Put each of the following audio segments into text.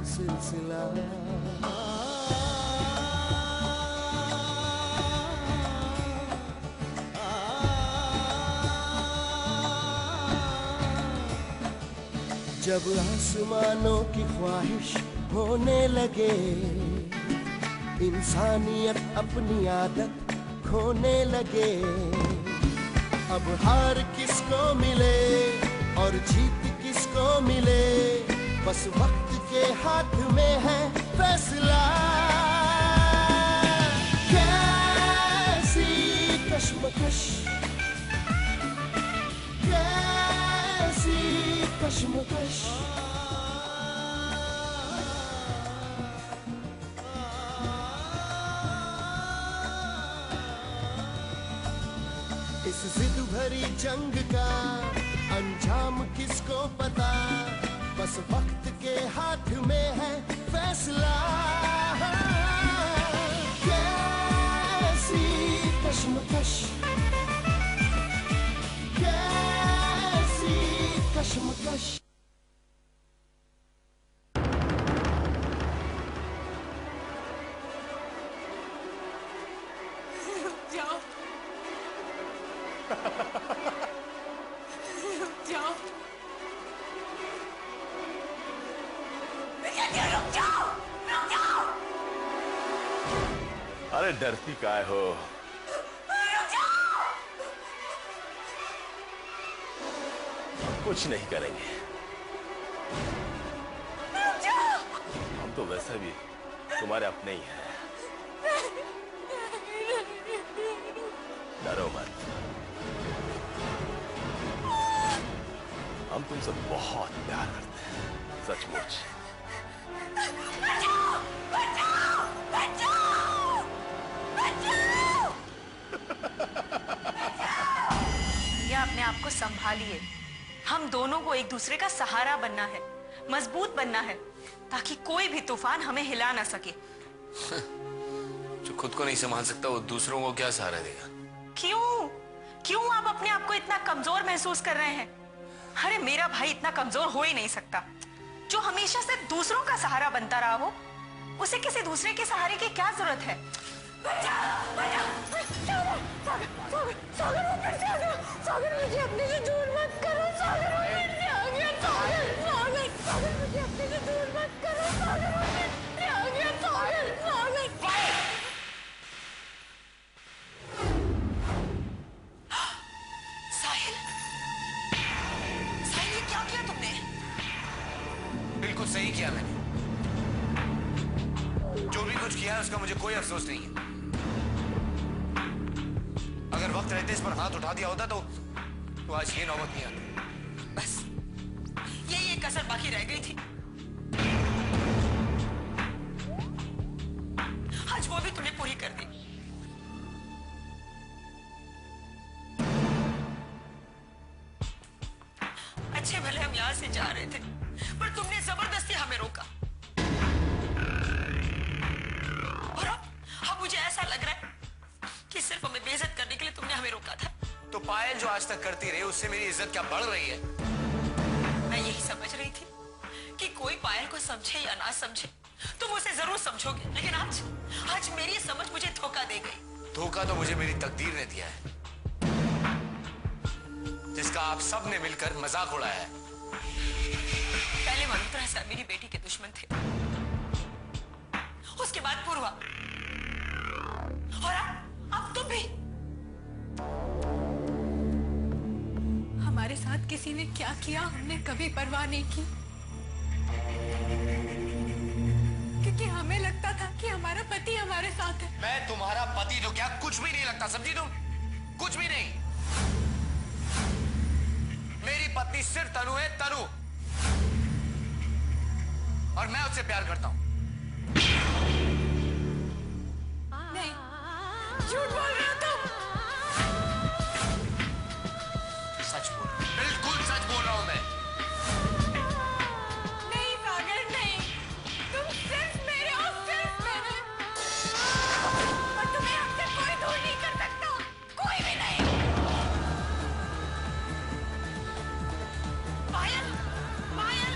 सिलसिला। जब आसमानों की ख्वाहिश होने लगे, इंसानियत अपनी आदत खोने लगे। अब हार किसको मिले और जीत किसको मिले, बस वक्त के हाथ में है फैसला। कैसी कश्मकश, कैसी कश्मकश। इस जिद भरी जंग का अंजाम किसको पता, बस वक्त के हाथ में है फैसला। कैसी कश्मकश, कैसी कश्मकश। अरे डरती काय हो? कुछ नहीं करेंगे, हम तो वैसे भी तुम्हारे अपने ही हैं। डरो मत, हम तुमसे बहुत प्यार करते हैं, सचमुच। या अपने आप को संभालिए। हम दोनों को एक दूसरे का सहारा बनना है, मजबूत बनना है, ताकि कोई भी तूफान हमें हिला ना सके। जो खुद को नहीं संभाल सकता वो दूसरों को क्या सहारा देगा? क्यों क्यों आप अपने आप को इतना कमजोर महसूस कर रहे हैं? अरे मेरा भाई इतना कमजोर हो ही नहीं सकता। जो हमेशा से दूसरों का सहारा बनता रहा हो, उसे किसी दूसरे के सहारे की क्या जरूरत है? सागर मुझे अपने से दूर मत करो। सागर वो फिर से आ गया। सागर मुझे अपने से दूर मत करो। सागर वो फिर से आ गया। साहिल, साहिल ये क्या किया तुमने? बिल्कुल सही किया मैंने। जो भी कुछ किया है उसका मुझे कोई अफसोस नहीं है। अगर वक्त रहते इस पर हाथ उठा दिया होता तो आज ये नौबत नहीं आती। बस यही एक कसर बाकी रह गई थी। आज वो भी तुमने पूरी कर दी। अच्छे भले हम यहां से जा रहे थे, पर तुमने जबरदस्ती हमें रोका। और अब मुझे ऐसा लग रहा है कि सिर्फ हमें बेइज्जत करने के लिए तुमने हमें रोका था। तो पायल जो आज तक करती रही उससे मेरी इज्जत क्या बढ़ रही है? मैं यही समझ रही थी कि कोई पायल को समझे या ना समझे, तुम उसे जरूर समझोगे, लेकिन आज मेरी समझ मुझे धोखा दे गई। धोखा तो मुझे मेरी तकदीर ने दिया है, जिसका आप सब ने मिलकर मजाक उड़ाया है। पहले मल्होत्रा सर मेरी बेटी के दुश्मन थे, उसके बाद पूर्वा, और अब तुम भी। हमारे साथ किसी ने क्या किया हमने कभी परवाह नहीं की, क्योंकि हमें लगता था कि हमारा पति हमारे साथ है। मैं तुम्हारा पति तो क्या कुछ भी नहीं लगता, समझी तुम? कुछ भी नहीं। मेरी पत्नी सिर्फ तनु है, तनु, और मैं उससे प्यार करता हूं। नहीं, झूठ बोल रहे हो तुम। सच बोल, बिल्कुल सच बोल रहा हूं मैं। नहीं सागर नहीं, तुम सिर्फ मेरे और सिर्फ मेरे, और तुम्हें हमसे कोई दूर नहीं कर सकता, कोई भी नहीं। पायल, पायल,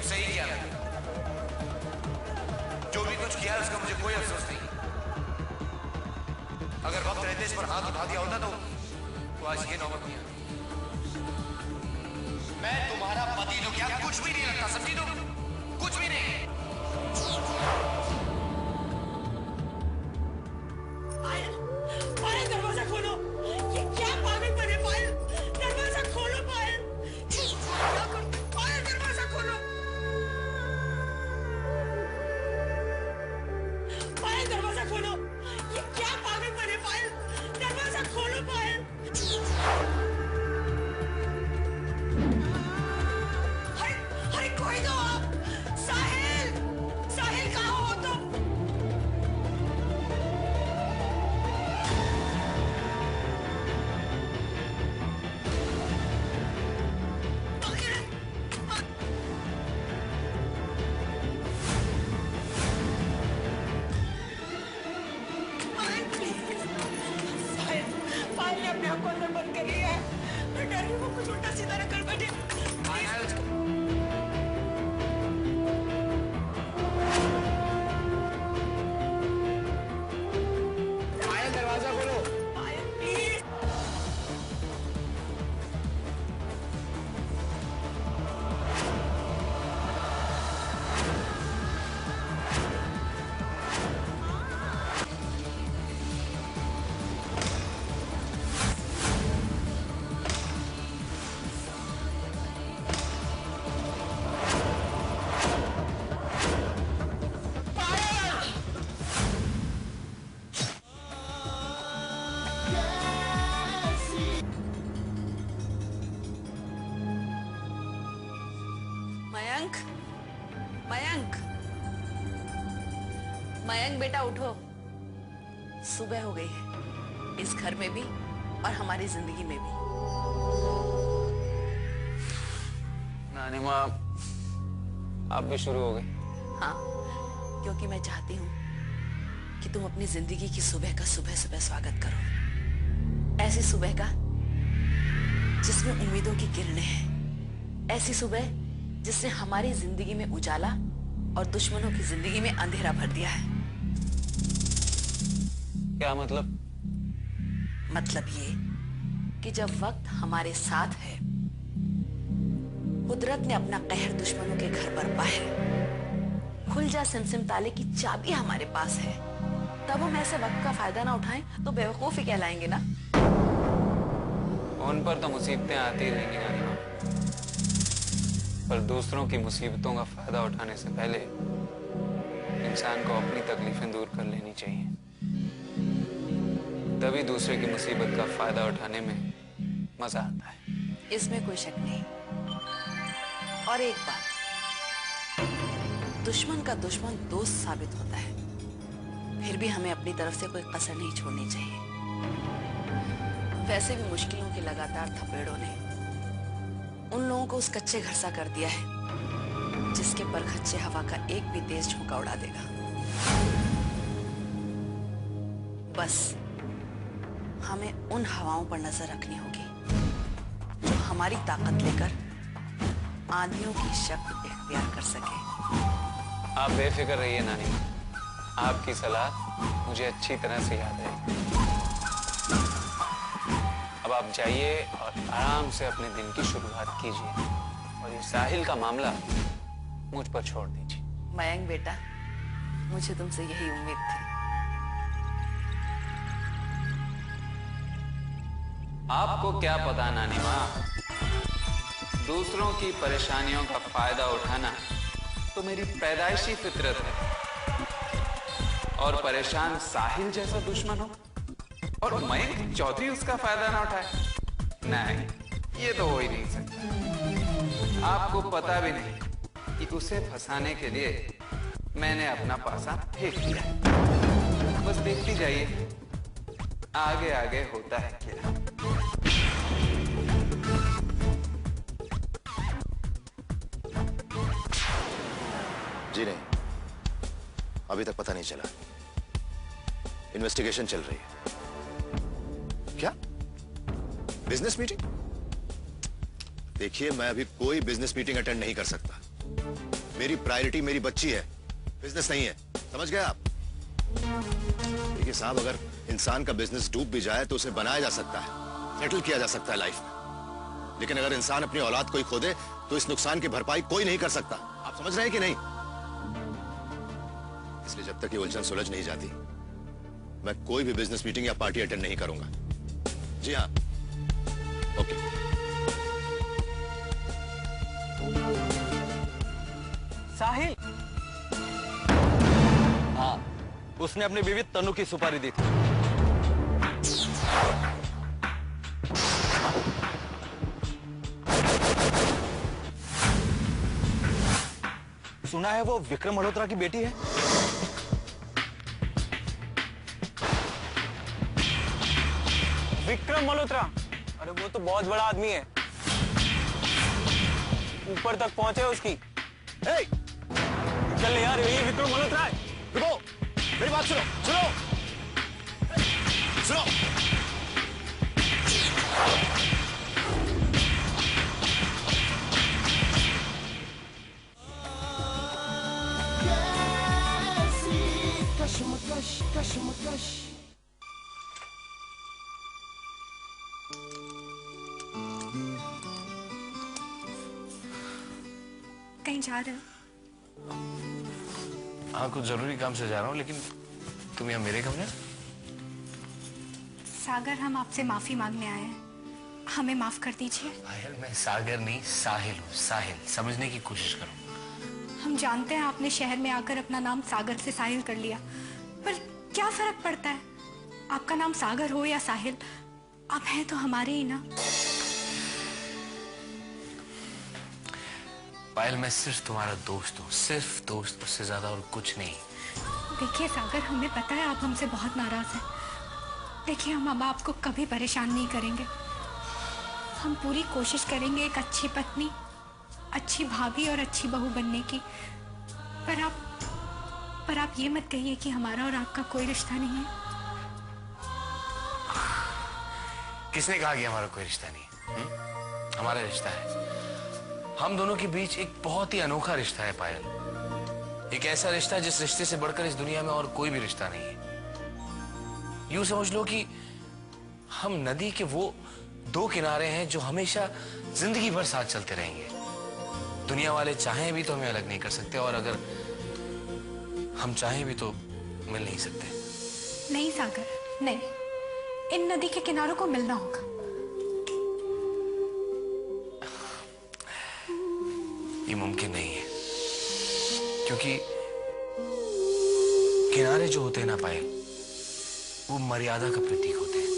कुछ सही किया मैंने। जो भी कुछ किया है उसका मुझे कोई अफसोस नहीं। अगर वक्त रहते इस पर हाथ उठा दिया होता तो आज ये नौबत नहीं आती। मैं तुम्हारा पति तो क्या कुछ भी नहीं लगता, समझी तुम? कुछ भी नहीं। पायल, पायल दरवाजा खोलो। ये क्या पागलपन है पायल? दरवाजा खोलो पायल। पायल दरवाजा खोलो। पायल दरवाजा खोलो। ये क्या पागलपन है पायल? दरवाजा खोलो पायल। हरे हरे कोई दो आप। साहिल, साहिल कहाँ हो तुम? पायल ने अपने आप को अंदर बंद कर लिया है। मैं डर रही हूँ वो कुछ उल्टा सीधा न कर बैठे। पायल दरवाजा खोलो। पायल प्लीज। मयंक, मयंक, मयंक बेटा उठो। सुबह हो गई है, इस घर में भी और हमारी जिंदगी में भी। नानी माँ, आप भी शुरू हो गए? हाँ, क्योंकि मैं चाहती हूँ कि तुम अपनी जिंदगी की सुबह का सुबह सुबह स्वागत करो। ऐसी सुबह का जिसमें उम्मीदों की किरणें हैं, ऐसी सुबह जिसने हमारी जिंदगी में उजाला और दुश्मनों की जिंदगी में अंधेरा भर दिया है। क्या मतलब? मतलब ये कि जब वक्त हमारे साथ है, कुदरत ने अपना कहर दुश्मनों के घर बरपा है, खुल जा सिमसिम ताले की चाबी हमारे पास है, तब हम ऐसे वक्त का फायदा ना उठाएं तो बेवकूफ ही कहलाएंगे ना। उन पर तो मुसीबतें आती रहेंगी नानी माँ, पर दूसरों की मुसीबतों का फायदा उठाने से पहले इंसान को अपनी तकलीफें दूर कर लेनी चाहिए। तभी दूसरे की मुसीबत का फायदा उठाने में मजा आता है। इसमें कोई शक नहीं। और एक बात, दुश्मन का दुश्मन दोस्त साबित होता है, फिर भी हमें अपनी तरफ से कोई कसर नहीं छोड़नी चाहिए। वैसे भी मुश्किलों के लगातार थपेड़ों ने उन लोगों को उस कच्चे घर सा कर दिया है जिसके परखच्चे हवा का एक भी तेज झोंका उड़ा देगा। बस हमें उन हवाओं पर नजर रखनी होगी जो हमारी ताकत लेकर आंधियों की शक्ति इख्तियार कर सके। आप बेफिक्र रहिए नानी माँ, आपकी सलाह मुझे अच्छी तरह से याद है। अब आप जाइए और आराम से अपने दिन की शुरुआत कीजिए और ये साहिल का मामला मुझ पर छोड़ दीजिए। मयंक बेटा, मुझे तुमसे यही उम्मीद थी। आपको क्या पता नानी माँ, दूसरों की परेशानियों का फायदा उठाना तो मेरी पैदाइशी फितरत है। और परेशान साहिल जैसा दुश्मन हो और मयंक चौधरी उसका फायदा ना उठाए, नहीं, ये तो हो ही नहीं सकता। आपको पता भी नहीं कि उसे फंसाने के लिए मैंने अपना पासा फेंक दिया। बस देखती जाइए आगे आगे होता है क्या। जी नहीं, अभी तक पता नहीं चला। इन्वेस्टिगेशन चल रही है। क्या बिजनेस मीटिंग? देखिए, मैं अभी कोई बिजनेस मीटिंग अटेंड नहीं कर सकता। मेरी प्रायोरिटी मेरी बच्ची है, बिजनेस नहीं है। समझ गए आप? देखिए साहब, अगर इंसान का बिजनेस डूब भी जाए तो उसे बनाया जा सकता है, सेटल किया जा सकता है लाइफ में। लेकिन अगर इंसान अपनी औलाद को ही खो दे तो इस नुकसान की भरपाई कोई नहीं कर सकता। आप समझ रहे हैं कि नहीं? इसलिए जब तक ये उलझन सुलझ नहीं जाती, मैं कोई भी बिजनेस मीटिंग या पार्टी अटेंड नहीं करूंगा। जी हाँ, ओके। साहिल? हाँ, उसने अपनी बीवी तनु की सुपारी दी थी। सुना है वो विक्रम मल्होत्रा की बेटी है। विक्रम मल्होत्रा? अरे वो तो बहुत बड़ा आदमी है, ऊपर तक पहुंचे उसकी। चल यार, यही विक्रम मल्होत्रा है। रुको, मेरी बात सुनो, सुनो, सुनो। कशमकश कशमकश। कहीं जा रहे हो? हाँ, कुछ जरूरी काम से जा रहा हूँ, लेकिन तुम यहाँ मेरे कमरे? सागर, हम आपसे माफी मांगने आए हैं, हमें माफ कर दीजिए। पायल, मैं सागर नहीं साहिल हूँ। साहिल, समझने की कोशिश करो। हम जानते हैं आपने शहर में आकर अपना नाम सागर से साहिल कर लिया, पर क्या फर्क पड़ता है? आपका नाम सागर हो या साहिल, आप हैं तो हमारे ही ना। पायल, मैं सिर्फ तुम्हारा दोस्त हूँ, सिर्फ दोस्त, उससे ज्यादा और कुछ नहीं। देखिए सागर, हमें पता है आप हमसे बहुत नाराज हैं। देखिए, हम अब आपको कभी परेशान नहीं करेंगे। हम पूरी कोशिश करेंगे एक अच्छी पत्नी, अच्छी भाभी और अच्छी बहू बनने की। पर आप ये मत कहिए कि हमारा और आपका कोई रिश्ता नहीं है। किसने कहा कि हमारा कोई रिश्ता नहीं है? हमारा रिश्ता है। हम दोनों के बीच एक बहुत ही अनोखा रिश्ता है पायल। एक ऐसा रिश्ता जिस रिश्ते से बढ़कर इस दुनिया में और कोई भी रिश्ता नहीं है। यूं समझ लो कि हम नदी के वो दो किनारे हैं जो हमेशा जिंदगी भर साथ चलते रहेंगे। दुनिया वाले चाहें भी तो हमें अलग नहीं कर सकते, और अगर हम चाहें भी तो मिल नहीं सकते। नहीं सागर, नहीं, इन नदी के किनारों को मिलना होगा। ये मुमकिन नहीं है, क्योंकि किनारे जो होते हैं ना पायल, वो मर्यादा का प्रतीक होते हैं।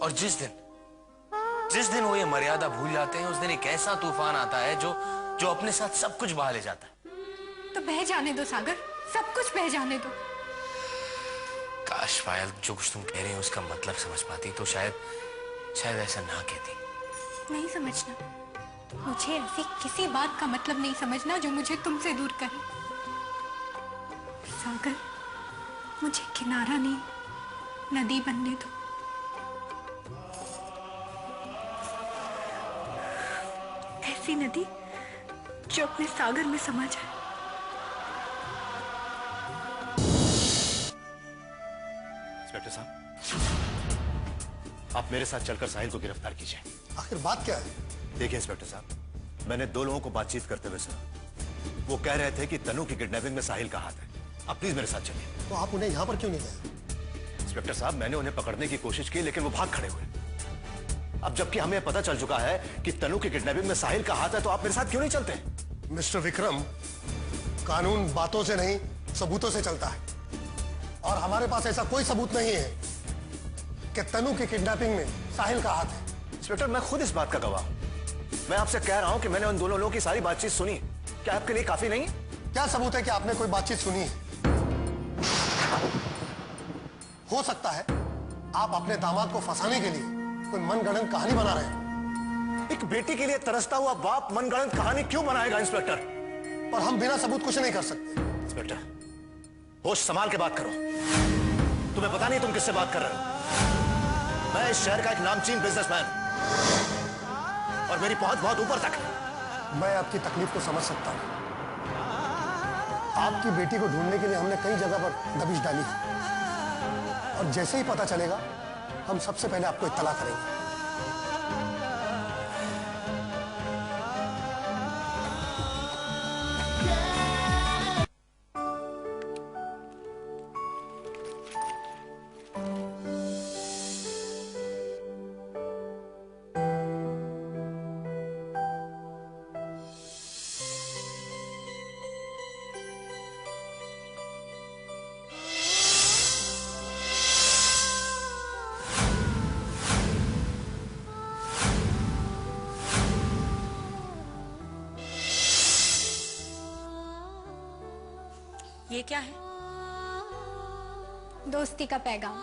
और जिस दिन वो ये मर्यादा भूल जाते हैं, उस दिन एक ऐसा तूफान आता है जो अपने साथ सब कुछ बहा ले जाता है। तो बह जाने दो सागर, सब कुछ बह जाने दो। काश पायल, जो कुछ तुम कह रही हो उसका मतलब समझ पाती तो शायद ऐसा ना कहती। नहीं समझना, मुझे ऐसी किसी बात का मतलब नहीं समझना जो मुझे तुमसे दूर करे। सागर, मुझे किनारा नहीं, नदी बनने दो। ऐसी नदी जो अपने सागर में समा जाए। इंस्पेक्टर साहब, आप मेरे साथ चलकर साहिल को गिरफ्तार कीजिए। आखिर बात क्या है? देखिए इंस्पेक्टर साहब, मैंने दो लोगों को बातचीत करते हुए सुना। वो कह रहे थे कि तनु की किडनैपिंग में साहिल का हाथ है। आप प्लीज मेरे साथ चलिए। तो आप उन्हें यहां पर क्यों नहीं गए? इंस्पेक्टर साहब, मैंने उन्हें पकड़ने की कोशिश की, लेकिन वो भाग खड़े हुए। अब जबकि हमें पता चल चुका है कि तनु की किडनैपिंग में साहिल का हाथ है, तो आप मेरे साथ क्यों नहीं चलते? मिस्टर विक्रम, कानून बातों से नहीं, सबूतों से चलता है, और हमारे पास ऐसा कोई सबूत नहीं है कि तनु की किडनैपिंग में साहिल का हाथ है। इंस्पेक्टर, मैं खुद इस बात का गवाह हूं। मैं आपसे कह रहा हूं कि मैंने उन दोनों लोगों की सारी बातचीत सुनी। क्या आपके लिए काफी नहीं? क्या सबूत है कि आपने कोई बातचीत सुनी है? हो सकता है आप अपने दामाद को फंसाने के लिए कोई मनगढ़ंत कहानी बना रहे हैं। एक बेटी के लिए तरसता हुआ बाप मनगढ़ंत कहानी क्यों बनाएगा इंस्पेक्टर? पर हम बिना सबूत कुछ नहीं कर सकते। इंस्पेक्टर, होश संभाल के बात करो। तुम्हें पता नहीं तुम किससे बात कर रहे हो। मैं इस शहर का एक नामचीन बिजनेसमैन, और मेरी पहुंच बहुत ऊपर तक है। मैं आपकी तकलीफ को समझ सकता हूँ। आपकी बेटी को ढूंढने के लिए हमने कई जगह पर दबिश डाली है और जैसे ही पता चलेगा हम सबसे पहले आपको इत्तला करेंगे। ये क्या है? दोस्ती का पैगाम।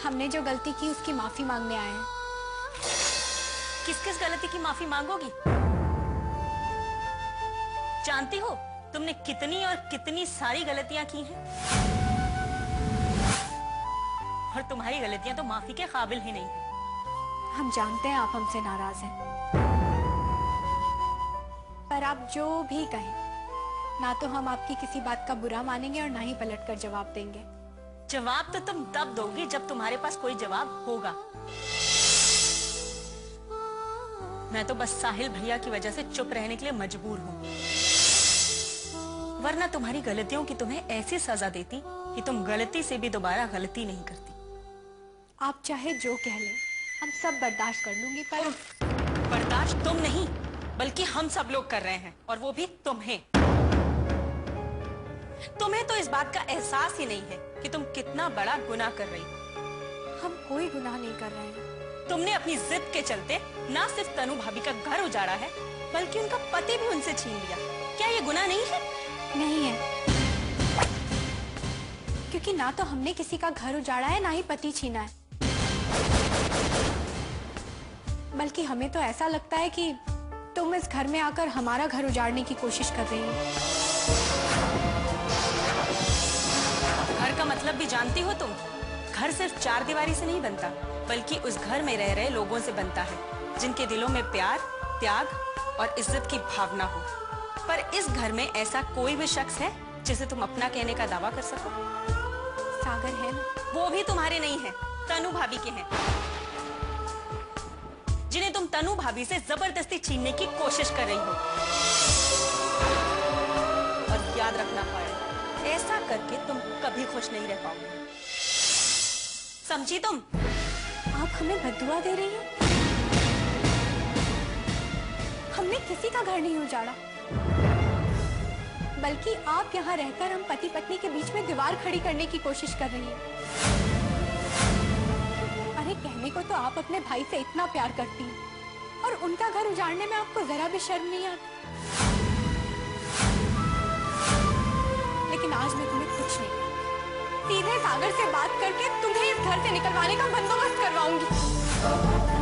हमने जो गलती की उसकी माफी मांगने आए हैं। किस किस गलती की माफी मांगोगी? जानती हो तुमने कितनी और कितनी सारी गलतियां की हैं? और तुम्हारी गलतियां तो माफी के काबिल ही नहीं है। हम जानते हैं आप हमसे नाराज हैं, पर आप जो भी कहें, ना तो हम आपकी किसी बात का बुरा मानेंगे और ना ही पलटकर जवाब देंगे। जवाब तो तुम तब दोगी जब तुम्हारे पास कोई जवाब होगा। मैं तो बस साहिल भैया की वजह से चुप रहने के लिए मजबूर हूँ, वरना तुम्हारी गलतियों की तुम्हें ऐसी सजा देती कि तुम गलती से भी दोबारा गलती नहीं करती। आप चाहे जो कह लें, हम सब बर्दाश्त कर लूंगी, पर बर्दाश्त तुम नहीं बल्कि हम सब लोग कर रहे हैं, और वो भी तुम्हें। तुम्हें तो इस बात का एहसास ही नहीं है कि तुम कितना बड़ा गुनाह कर रही हो। हम कोई गुनाह नहीं कर रहे हैं। तुमने अपनी जिद के चलते ना सिर्फ तनु भाभी का घर उजाड़ा है, बल्कि उनका पति भी उनसे छीन लिया। क्या ये गुनाह नहीं है? नहीं है, क्योंकि ना तो हमने किसी का घर उजाड़ा है, ना ही पति छीना है। बल्कि हमें तो ऐसा लगता है कि तुम इस घर में आकर हमारा घर उजाड़ने की कोशिश कर रही हो। घर का मतलब भी जानती हो तुम? घर सिर्फ चार दीवारी से नहीं बनता, बल्कि उस घर में रह रहे लोगों से बनता है, जिनके दिलों में प्यार, त्याग और इज्जत की भावना हो। पर इस घर में ऐसा कोई भी शख्स है जिसे तुम अपना कहने का दावा कर सको? सागर है ना? वो भी तुम्हारे नहीं है, तनु भाभी के हैं, जिन्हें तुम तनु भाभी से जबरदस्ती छीनने की कोशिश कर रही हो। और याद रखना पाए, ऐसा करके तुम कभी खुश नहीं रह पाओगे। समझी तुम? आप हमें बद्दुआ दे रही हैं? हमने किसी का घर नहीं उजाड़ा, बल्कि आप यहाँ रहकर हम पति पत्नी के बीच में दीवार खड़ी करने की कोशिश कर रही हैं। अरे कहने को तो आप अपने भाई से इतना प्यार करती हैं, और उनका घर उजाड़ने में आपको जरा भी शर्म नहीं आती। लेकिन आज मैं तुम्हें कुछ नहीं, सीधे सागर से बात करके तुम्हें इस घर से निकलवाने का बंदोबस्त करवाऊंगी।